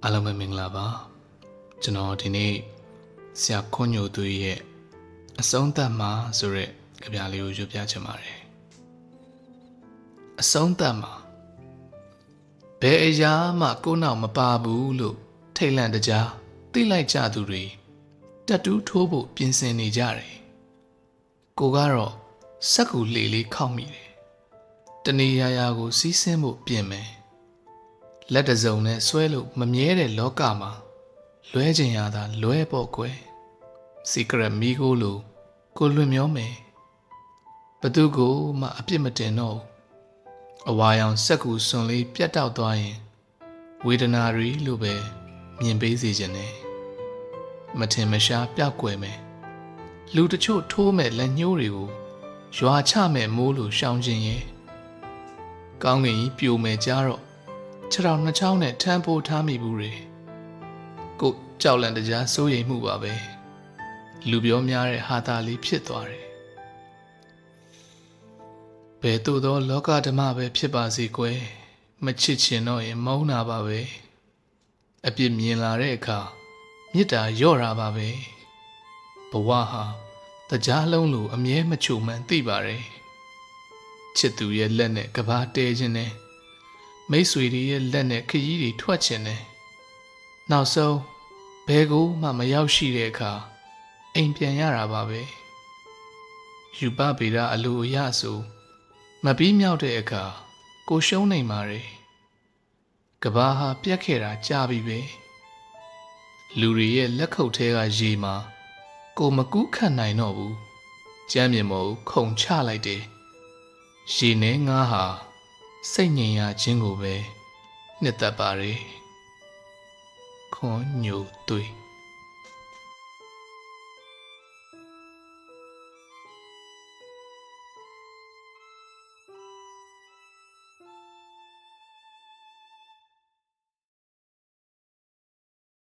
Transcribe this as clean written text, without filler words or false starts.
အားလုံးပဲမင်္ဂလာပါကျွန်တော်ဒီနေ့ဆရာခွန်ညိုသူရဲ့အဆုံးသတ်မှာဆိုတဲ့ကြပြလေးကိုရွတ်ပြချင်ပါတယ်အဆုံးသတ်မှာဘယ်အရာမှကိုယ်နောက်မပါဘူးလို့ထိတ်လန့်တကြားသိလိုက်ကြသူတွေတက်တူးထိုးဖို့ပြင်ဆင်နေကြတယ်ကိုကတော့စက်ကူလေလေးခောက်မိတယ်တဏှာရာကိုစီးဆင်းဖို့ပြင်မယ်လက်တစုံနဲ့ဆွဲလို့မမြဲတဲ့လောကမှာလွဲချင်ရတာလွဲပေါ့ကွယ်စီကရက်မီကိုလိုကိုလွင်မျောမယ်ဘသူကိုမှအပြစ်မတင်တော့အဝါရောင်စက်ကူစွန်လေးပြတ်တောက်သွားရင်ဝေဒနာတွေလို့ပဲမြင်ပေးစေခြင်းနဲ့မထင်မရှားပြောက်ကွယ်မယ်လူတချို့ထိုးမဲ့လက်ညှိုးတွေကိုရွာချမဲ့မိုးလိုရှောင်ခြင်းရဲ့ကောင်းကင်ကြီးပြိုမယ်ကြတော့ခြေထောက်နှစ်ချောင်းနဲ့ထမ်းပိုးထားမိဘူးတွေကိုကြောက်လန့်တကြားစိုးရိမ်မှုပါပဲလူပြောများတဲ့ဟာတာလေးဖြစ်သွားတယ်ဘယ်သို့သောလောကဓမ္မပဲဖြစ်ပါစေကွယ်မချစ်ချင်တော့ရင်မုန်းတာပါပဲအပြစ်မြင်လာတဲ့အခါမေတ္တာလျော့တာပါပဲဘဝဟာတရားလုံးလိုအမြဲမချုံမှန်သိပါတယ်ချစ်သူရဲ့လက်နဲ့ကဘာတဲခြင်းနဲ့မိတ်ဆွေတွေရဲ့လက်နဲ့ခရီးတွေထွက်ခြင်းနဲ့နောက်ဆုံးဘဲကိုမှမရောက်ရှိတဲ့အခါအိမ်ပြန်ရတာပါပဲယူပဗေဒအလိုအရဆိုမပြီးမြောက်တဲ့အခါကိုရှုံးနေမှာတယ်ကဘာဟာပြက်ခဲ့တာကြာပြီပဲလူတွေရဲ့လက်ခုပ်ထဲကရေမှာကိုမကူးခတ်နိုင်တော့ဘူးကြမ်းမြင်မို့ခုန်ချလိုက်တယ်ရေနဲ့ငါဟာစိတ်ငြိမ်ရခြင်းကိုပဲနှစ်သက်ပါ रे ခွန်ညိုသွေး